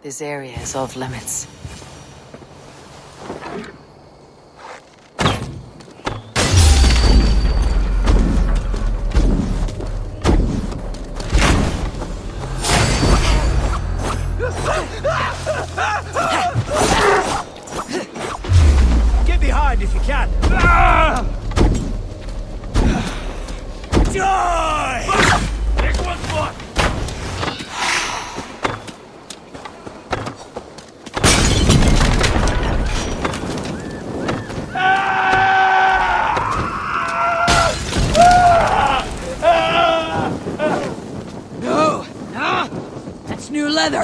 This area is off limits. Get behind if you can. Die! This one's fun! No! That's new leather!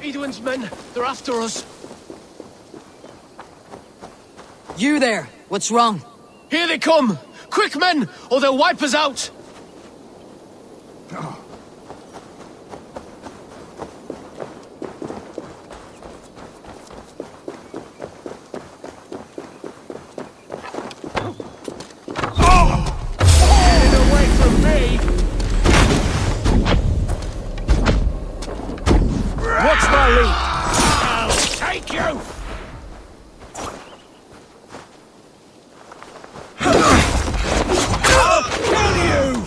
Edwin's men, they're after us. You there! What's wrong? Here they come! Quick, men, or they'll wipe us out! Get away from me! Watch my lead! I'll take you! I'll kill you!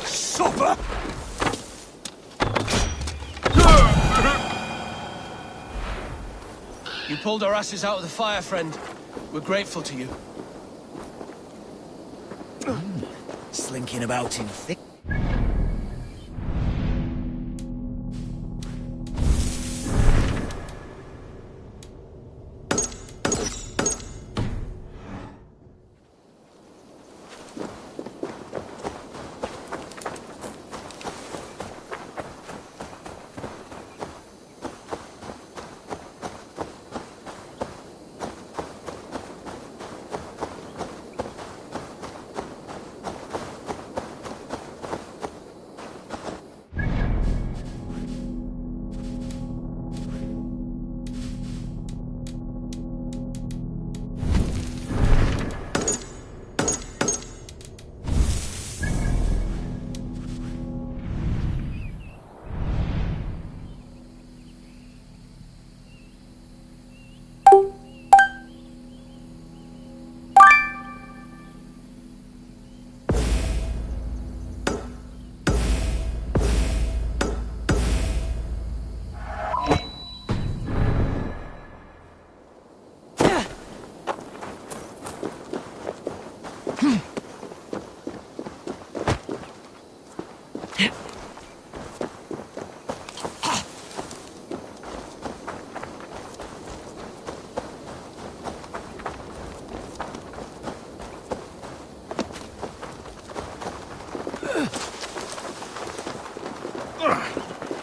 Supper! You pulled our asses out of the fire, friend. We're grateful to you. Slinking about in thick.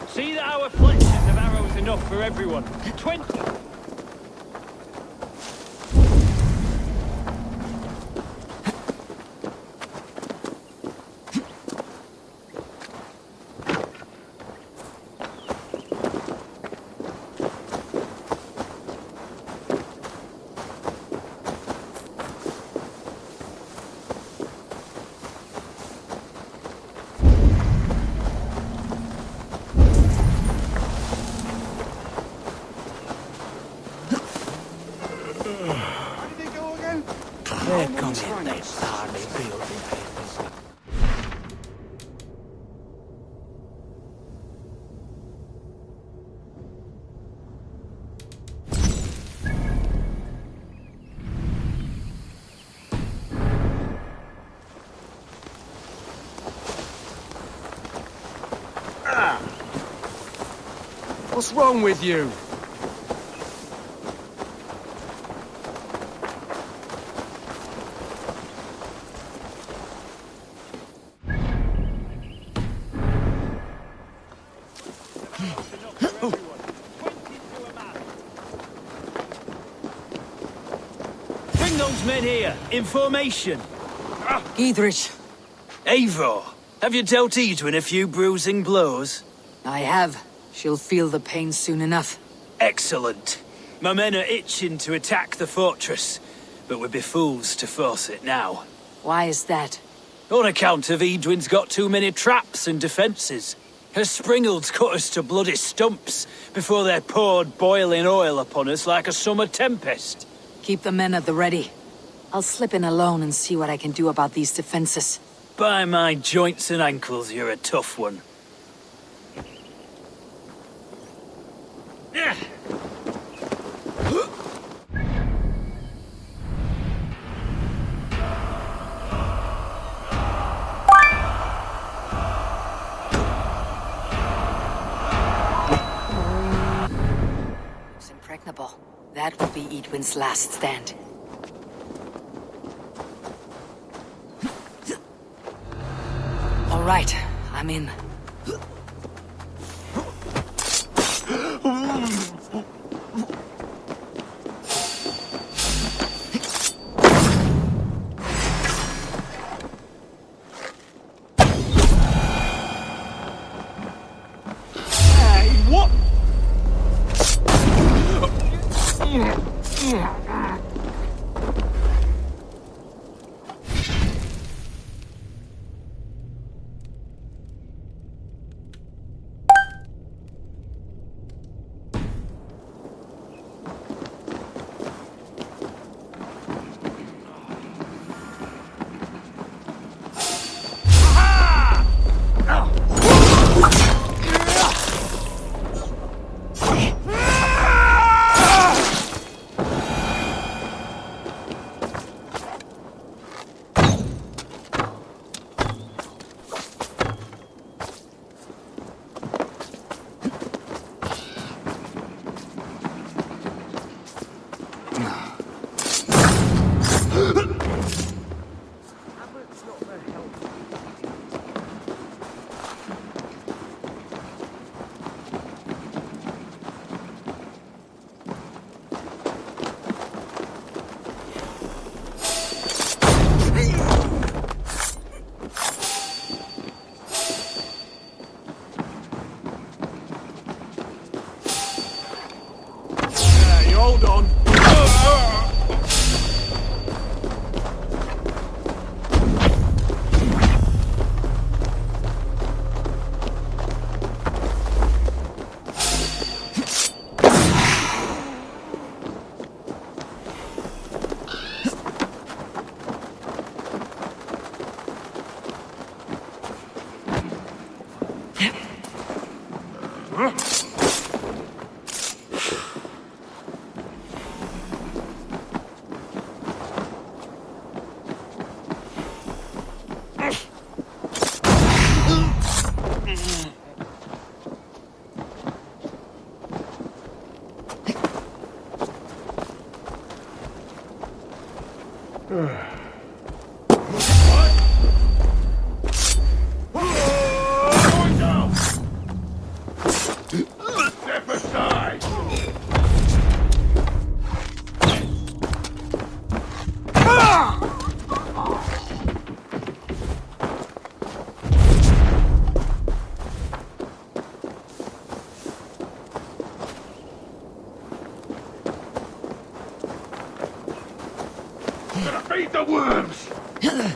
See that our fletchers have arrows enough for everyone. 20! They're coming, they hardly feel it. What's wrong with you? Bring those men here, in formation. Idrich, Eivor, have you dealt Edwin a few bruising blows? I have. She'll feel the pain soon enough. Excellent. My men are itching to attack the fortress, but we'd be fools to force it now. Why is that? On account of Edwin's got too many traps and defences. Her springalds cut us to bloody stumps before they poured boiling oil upon us like a summer tempest. Keep the men at the ready. I'll slip in alone and see what I can do about these defenses. By my joints and ankles, you're a tough one. It's impregnable. That will be Edwin's last stand. All right, I'm in. Hey, what? Hold on. Feed the worms! Ella!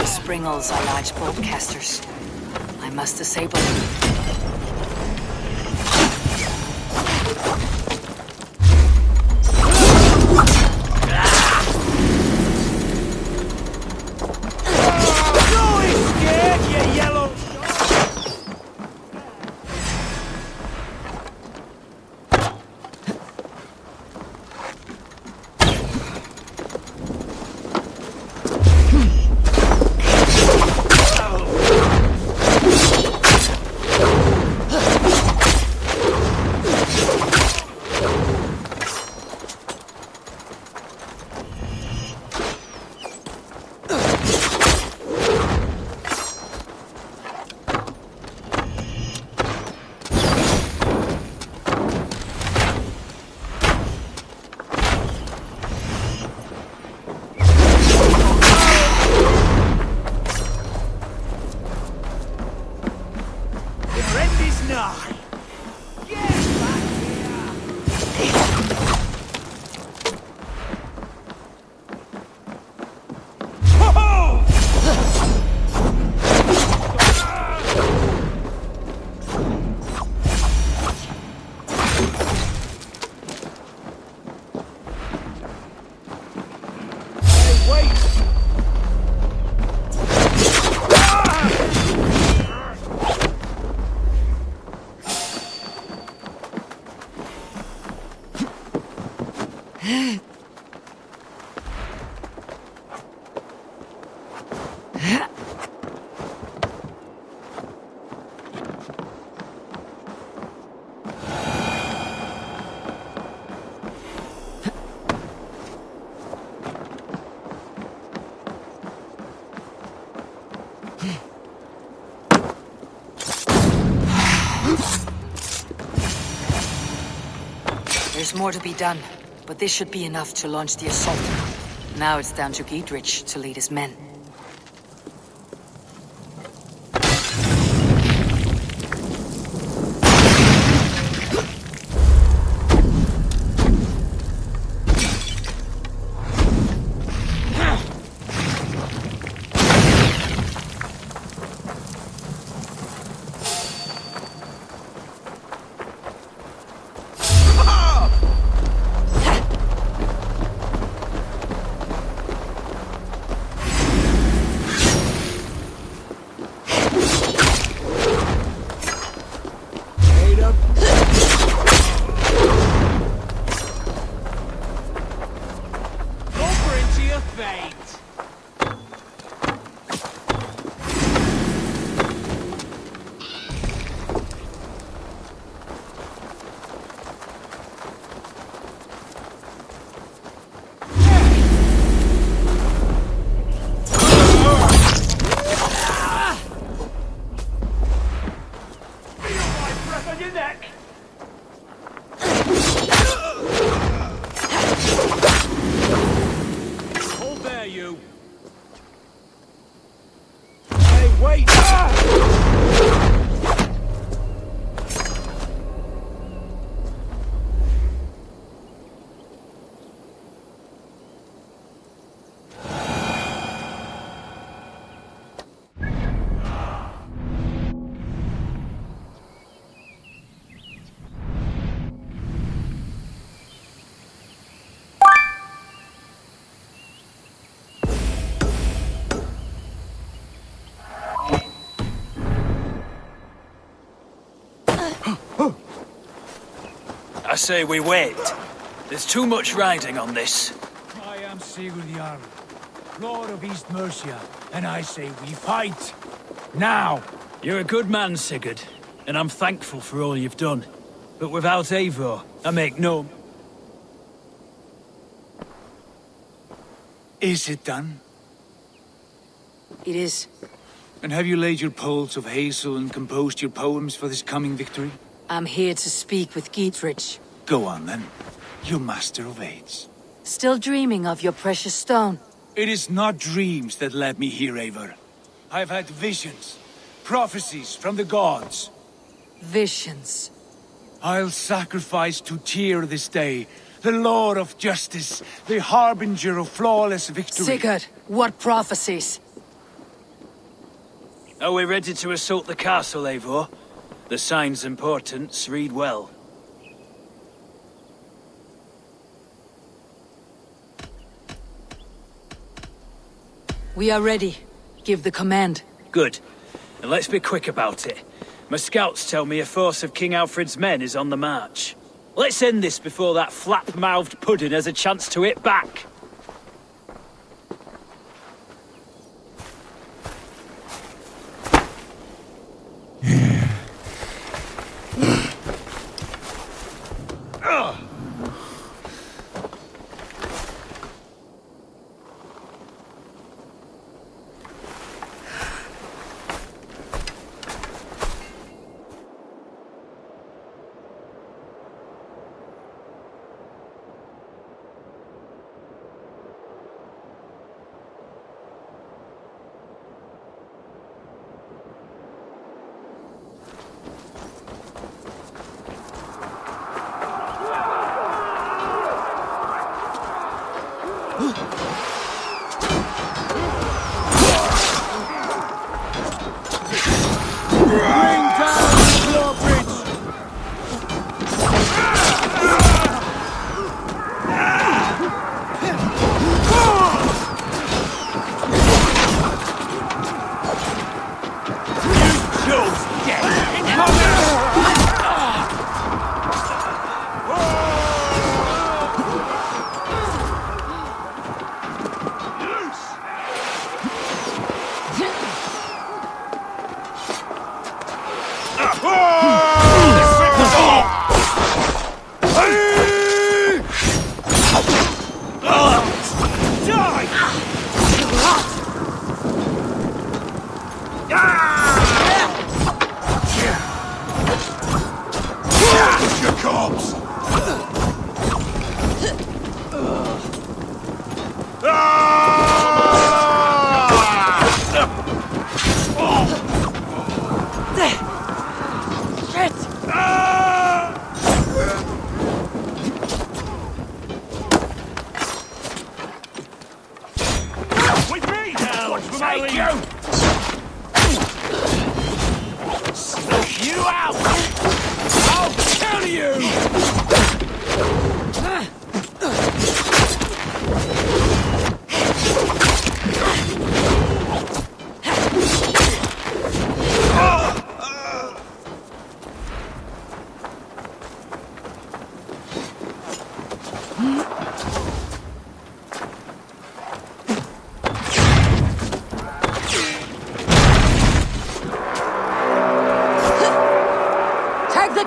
Springles are large boltcasters. I must disable them. There's more to be done, but this should be enough to launch the assault. Now it's down to Giedrich to lead his men. say we wait. There's too much riding on this. I am Sigurd Jarl, Lord of East Mercia, and I say we fight. Now! You're a good man, Sigurd, and I'm thankful for all you've done. But without Eivor, I make no... Is it done? It is. And have you laid your poles of hazel and composed your poems for this coming victory? I'm here to speak with Gietrich. Go on then, you master of aids. Still dreaming of your precious stone? It is not dreams that led me here, Eivor. I've had visions, prophecies from the gods. Visions. I'll sacrifice to Tyr this day, the Lord of Justice, the harbinger of flawless victory. Sigurd, what prophecies? Are we ready to assault the castle, Eivor? The signs and portents read well. We are ready. Give the command. Good. And let's be quick about it. My scouts tell me a force of King Alfred's men is on the march. Let's end this before that flap-mouthed pudding has a chance to hit back.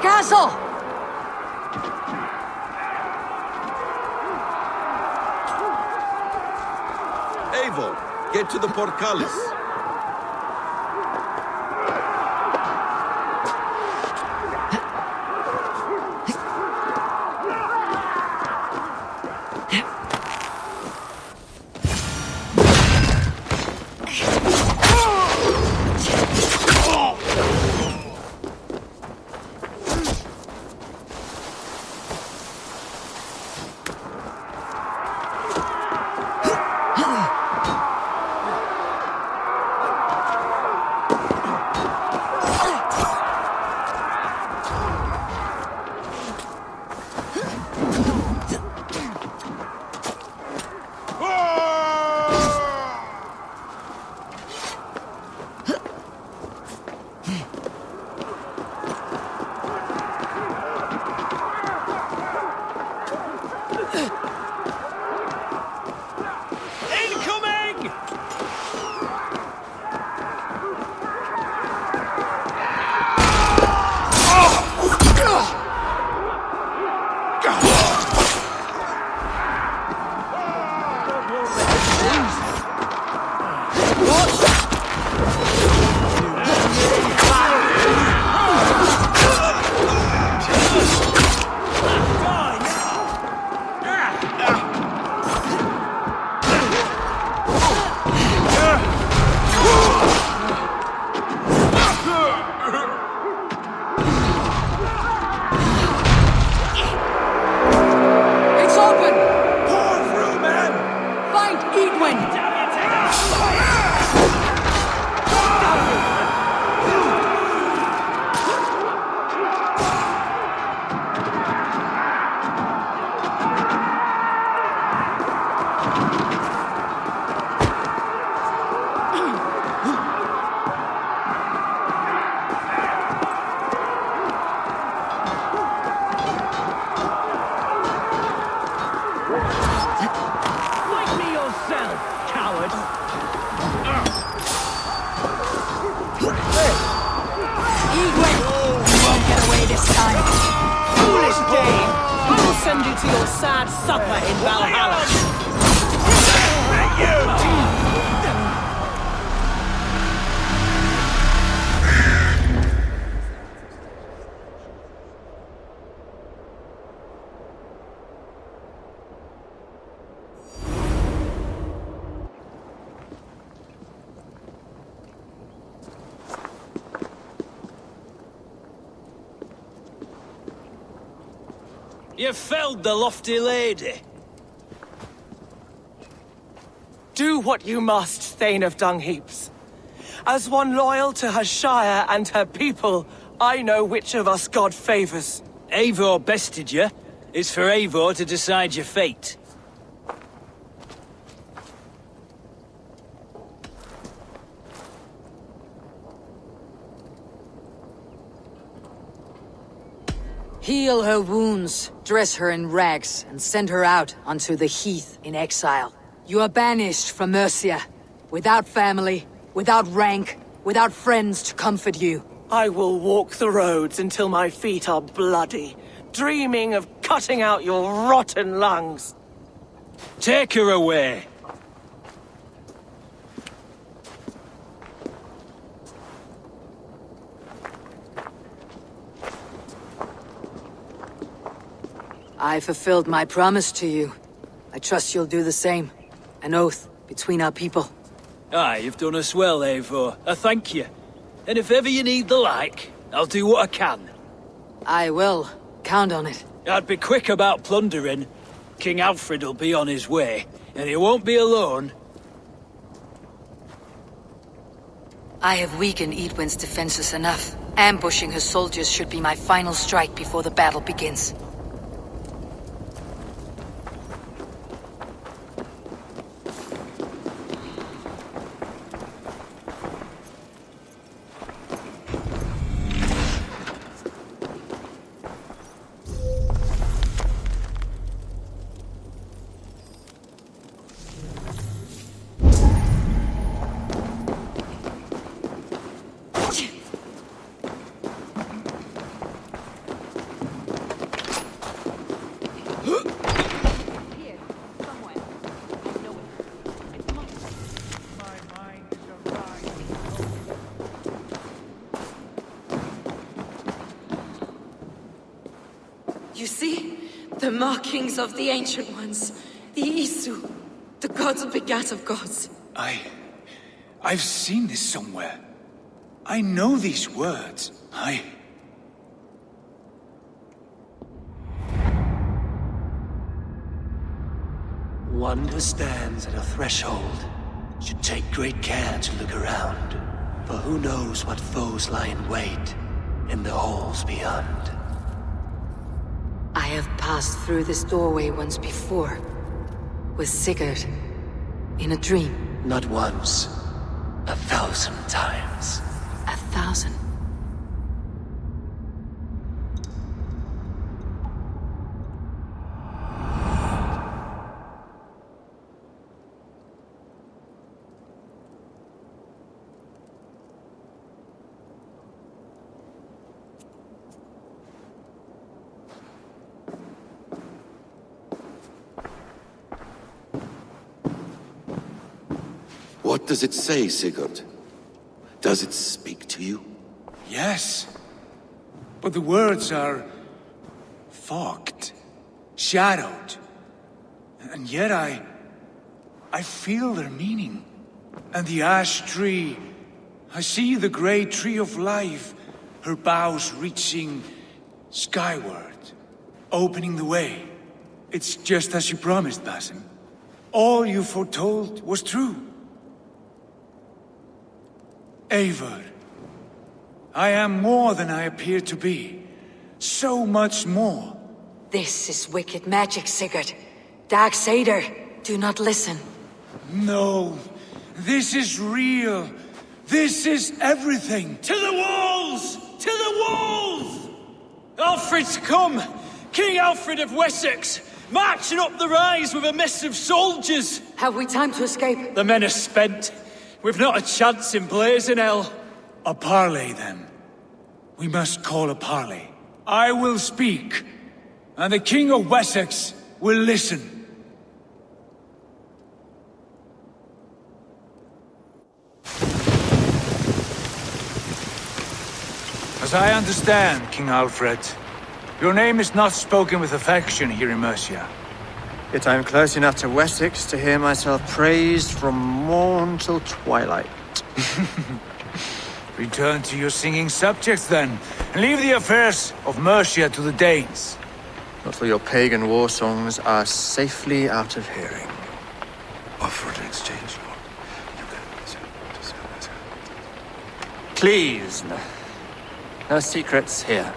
Castle! Eivor, get to the portcullis. It's open! Pour through, man! Find Edwin! Fight me yourself, coward! Edwin! You won't get away this time. Foolish game! I will send you to your sad supper in Valhalla. You felled the lofty lady. Do what you must, Thane of Dungheaps. As one loyal to her shire and her people, I know which of us God favors. Eivor bested you. It's for Eivor to decide your fate. Heal her wounds, dress her in rags, and send her out onto the heath in exile. You are banished from Mercia, without family, without rank, without friends to comfort you. I will walk the roads until my feet are bloody, dreaming of cutting out your rotten lungs. Take her away. I fulfilled my promise to you. I trust you'll do the same. An oath between our people. Aye, you've done us well, Eivor. I thank you. And if ever you need the like, I'll do what I can. I will. Count on it. I'd be quick about plundering. King Alfred will be on his way, and he won't be alone. I have weakened Edwin's defenses enough. Ambushing her soldiers should be my final strike before the battle begins. You see? The markings of the Ancient Ones. The Isu. The gods begat of gods. I've seen this somewhere. I know these words. One who stands at a threshold should take great care to look around, for who knows what foes lie in wait in the halls beyond. I have passed through this doorway once before. With Sigurd. In a dream. Not once, 1,000 times. 1,000. What does it say, Sigurd? Does it speak to you? Yes. But the words are fogged, shadowed. And yet I feel their meaning. And the ash tree, I see the great tree of life, her boughs reaching skyward, opening the way. It's just as you promised, Basim. All you foretold was true. Eivor, I am more than I appear to be. So much more. This is wicked magic, Sigurd. Dark Seder, do not listen. No, this is real. This is everything. To the walls! To the walls! Alfred's come! King Alfred of Wessex! Marching up the rise with a mess of soldiers! Have we time to escape? The men are spent. We've not a chance in blazing hell. A parley, then. We must call a parley. I will speak, and the King of Wessex will listen. As I understand, King Alfred, your name is not spoken with affection here in Mercia. Yet I am close enough to Wessex to hear myself praised from morn till twilight. Return to your singing subjects, then, and leave the affairs of Mercia to the Danes. Not till your pagan war songs are safely out of hearing. Offer an exchange, Lord. Please, no secrets here.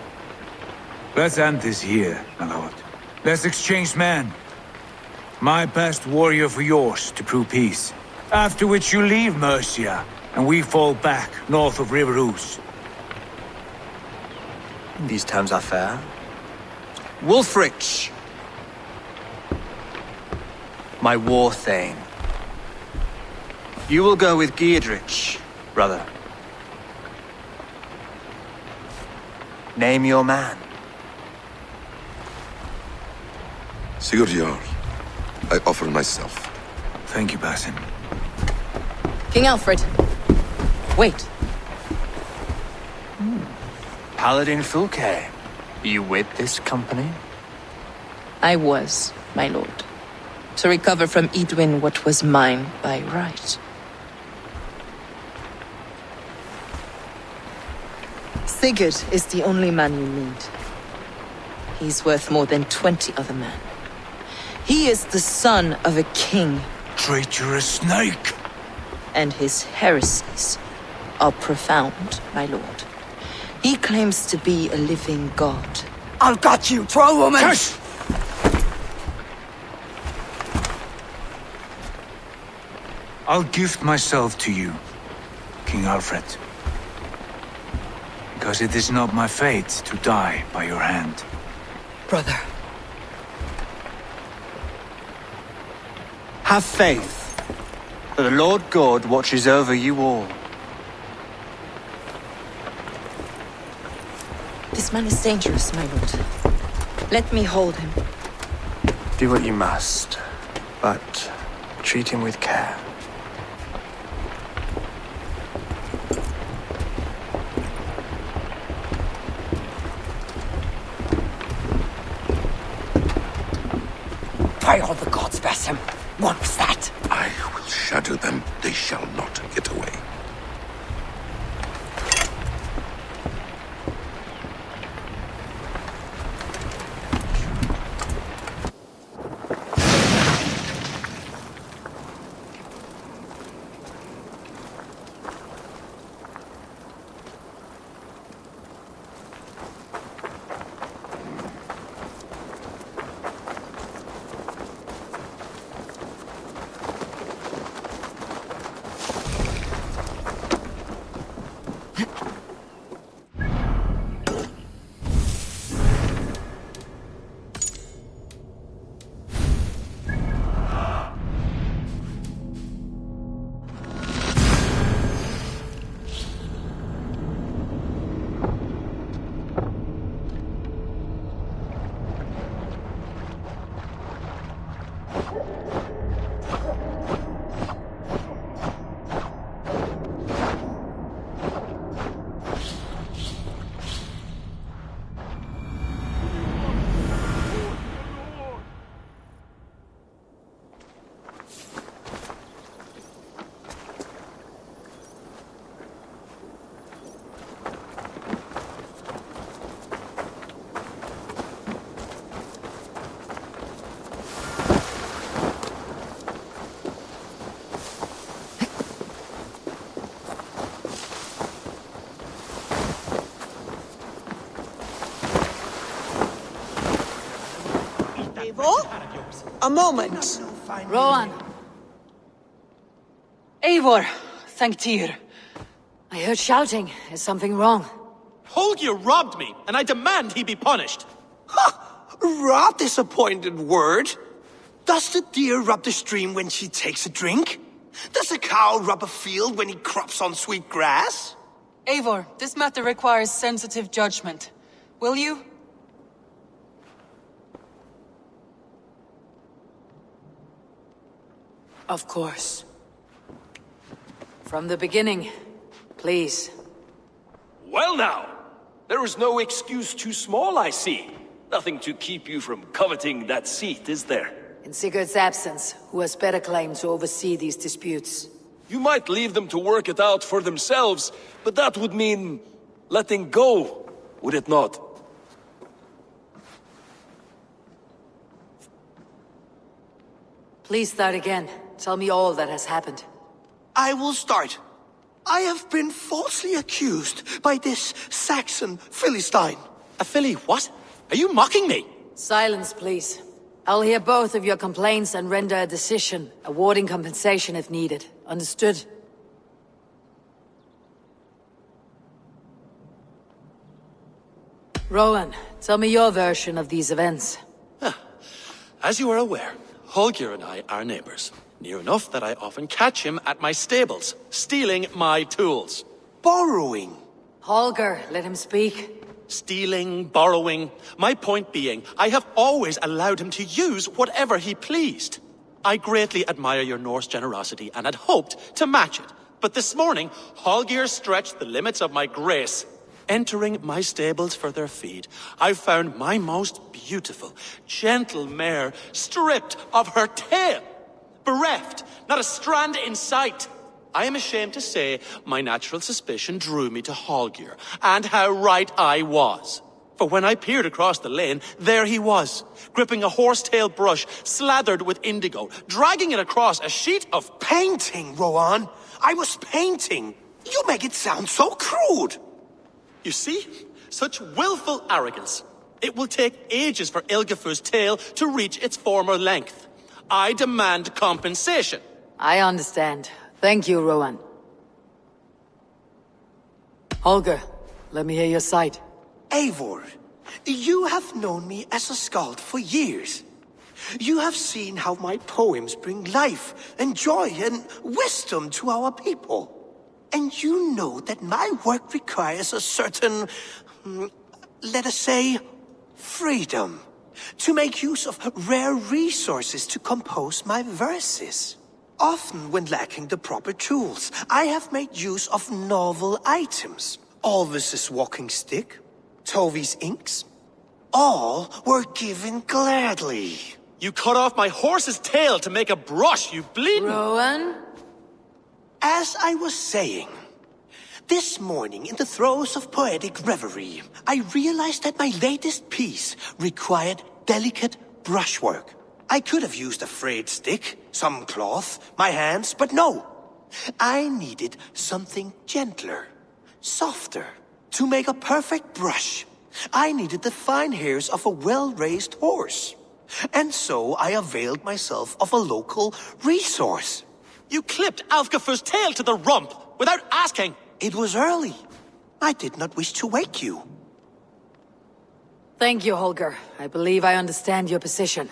Let's end this here, my lord. Let's exchange men. My best warrior for yours to prove peace. After which you leave Mercia, and we fall back north of River Ouse. These terms are fair. Wulfrich! My war thane. You will go with Geodrich, brother. Name your man. Sigurd Jarl, I offer myself. Thank you, Basim. King Alfred. Wait. Paladin Fulke. You with this company? I was, my lord. To recover from Edwin what was mine by right. Sigurd is the only man you need. He's worth more than 20 other men. He is the son of a king. Traitorous snake! And his heresies are profound, my lord. He claims to be a living god. I'll got you, troll woman! Hush! I'll gift myself to you, King Alfred. Because it is not my fate to die by your hand. Brother. Have faith, for the Lord God watches over you all. This man is dangerous, my lord. Let me hold him. Do what you must, but treat him with care. By all the gods, Basim. What was that? I will shadow them. They shall not get away. A moment. Rowan. Eivor, thank Tyr. I heard shouting. Is something wrong? Holger robbed me, and I demand he be punished. Rub this appointed word. Does the deer rub the stream when she takes a drink? Does a cow rub a field when he crops on sweet grass? Eivor, this matter requires sensitive judgment. Will you? Of course. From the beginning, please. Well now, there is no excuse too small, I see. Nothing to keep you from coveting that seat, is there? In Sigurd's absence, who has better claim to oversee these disputes? You might leave them to work it out for themselves, but that would mean letting go, would it not? Please start again. Tell me all that has happened. I will start. I have been falsely accused by this Saxon Philistine. A Philly what? Are you mocking me? Silence, please. I'll hear both of your complaints and render a decision, awarding compensation if needed. Understood? Rowan, tell me your version of these events. As you are aware, Holger and I are neighbors. Near enough that I often catch him at my stables, stealing my tools. Borrowing. Holger, let him speak. Stealing, borrowing. My point being, I have always allowed him to use whatever he pleased. I greatly admire your Norse generosity and had hoped to match it. But this morning, Holger stretched the limits of my grace. Entering my stables for their feed, I found my most beautiful, gentle mare stripped of her tail. Bereft, not a strand in sight. I am ashamed to say my natural suspicion drew me to Holger, and how right I was. For when I peered across the lane, there he was, gripping a horsetail brush slathered with indigo, dragging it across a sheet of painting, Rowan. I was painting. You make it sound so crude. You see? Such willful arrogance. It will take ages for Ilgafur's tail to reach its former length. I demand compensation. I understand. Thank you, Rowan. Holger, let me hear your side. Eivor, you have known me as a skald for years. You have seen how my poems bring life and joy and wisdom to our people. And you know that my work requires a certain, let us say, freedom. To make use of rare resources to compose my verses. Often when lacking the proper tools, I have made use of novel items. Alvis's walking stick, Tovi's inks. All were given gladly. You cut off my horse's tail to make a brush, you bleeding... Rowan? As I was saying, this morning in the throes of poetic reverie, I realized that my latest piece required delicate brushwork. I could have used a frayed stick, some cloth, my hands, but no. I needed something gentler, softer. To make a perfect brush, I needed the fine hairs of a well-raised horse. And so I availed myself of a local resource. You clipped Alfgafur's tail to the rump, without asking. It was early. I did not wish to wake you. Thank you, Holger. I believe I understand your position.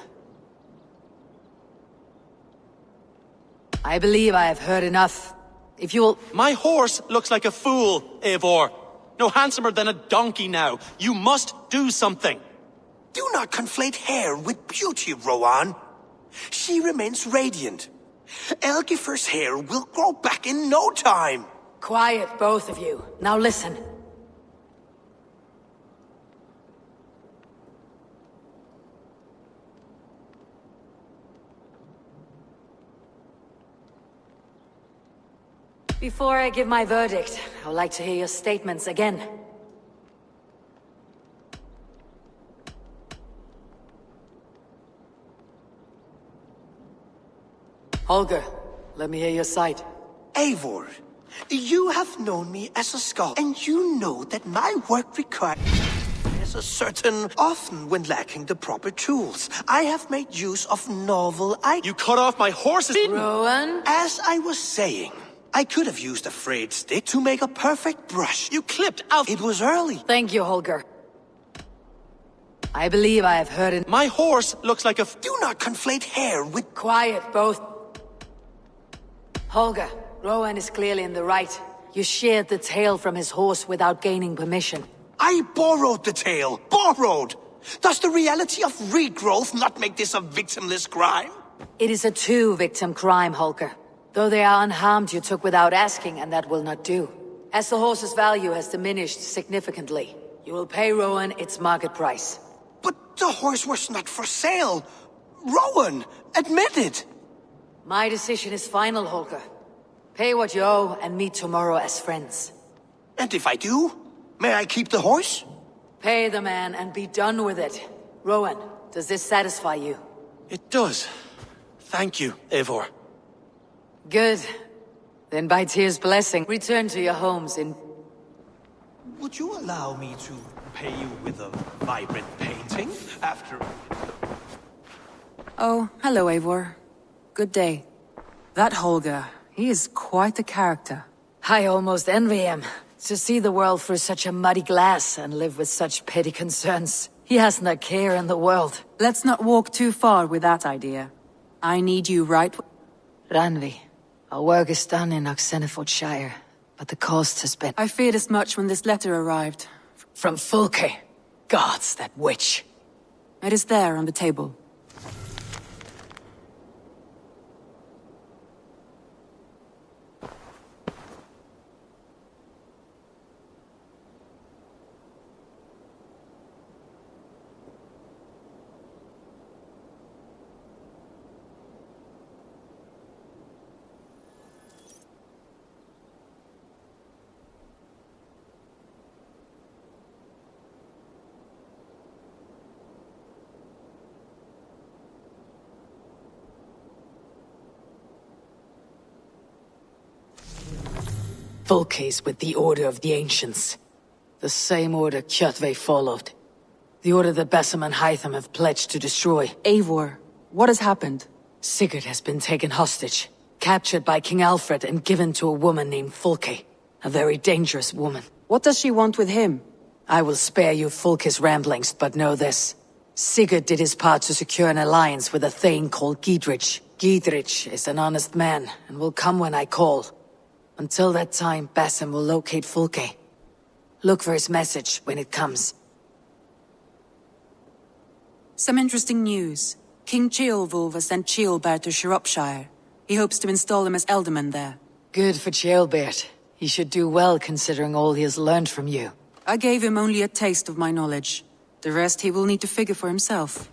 I believe I have heard enough. If you'll... My horse looks like a fool, Eivor. No handsomer than a donkey now. You must do something. Do not conflate hair with beauty, Rowan. She remains radiant. Elgifur's hair will grow back in no time. Quiet, both of you. Now listen. Before I give my verdict, I would like to hear your statements again. Holger, let me hear your side. Eivor, you have known me as a skald, and you know that my work requires is certain, often when lacking the proper tools. I have made use of novel items. You cut off my horse's... Rowan? As I was saying, I could have used a frayed stick to make a perfect brush. You clipped out... It was early. Thank you, Holger. I believe I have heard it. My horse looks like a... Do not conflate hair with... Quiet, both. Holger, Rowan is clearly in the right. You sheared the tail from his horse without gaining permission. I borrowed the tail. Borrowed! Does the reality of regrowth not make this a victimless crime? It is a two-victim crime, Holger. Though they are unharmed, you took without asking, and that will not do. As the horse's value has diminished significantly, you will pay Rowan its market price. But the horse was not for sale. Rowan, admit it. My decision is final, Holger. Pay what you owe and meet tomorrow as friends. And if I do, may I keep the horse? Pay the man and be done with it. Rowan, does this satisfy you? It does. Thank you, Eivor. Good. Then by Tyr's blessing, return to your homes in... Would you allow me to pay you with a vibrant painting after... Oh, hello, Eivor. Good day. That Holger, he is quite the character. I almost envy him. To see the world through such a muddy glass and live with such petty concerns. He hasn't a care in the world. Let's not walk too far with that idea. I need you right... Randvi, our work is done in Oxenfordshire, but the cost has been... I feared as much when this letter arrived. From Fulke. Gods, that witch. It is there on the table. Fulke's with the Order of the Ancients. The same order Kjotve followed. The order that Basim and Hytham have pledged to destroy. Eivor, what has happened? Sigurd has been taken hostage, captured by King Alfred and given to a woman named Fulke. A very dangerous woman. What does she want with him? I will spare you Fulke's ramblings, but know this. Sigurd did his part to secure an alliance with a thane called Giedrich. Giedrich is an honest man, and will come when I call. Until that time, Basim will locate Fulke. Look for his message when it comes. Some interesting news. King Ceolwulf has sent Ceolbert to Shropshire. He hopes to install him as Elderman there. Good for Ceolbert. He should do well considering all he has learned from you. I gave him only a taste of my knowledge. The rest he will need to figure for himself.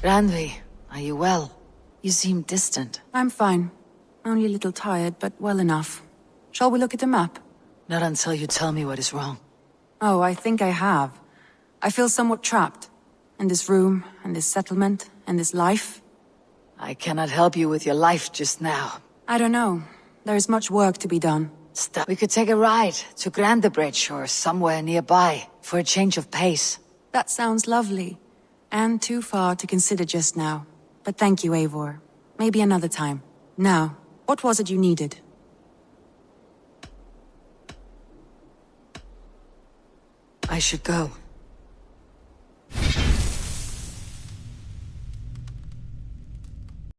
Randvi, are you well? You seem distant. I'm fine. Only a little tired, but well enough. Shall we look at the map? Not until you tell me what is wrong. Oh, I think I have. I feel somewhat trapped. In this room, and this settlement, and this life. I cannot help you with your life just now. I don't know. There is much work to be done. Stop. We could take a ride to Grandebridge or somewhere nearby for a change of pace. That sounds lovely. And too far to consider just now. But thank you, Eivor. Maybe another time. Now, what was it you needed? I should go.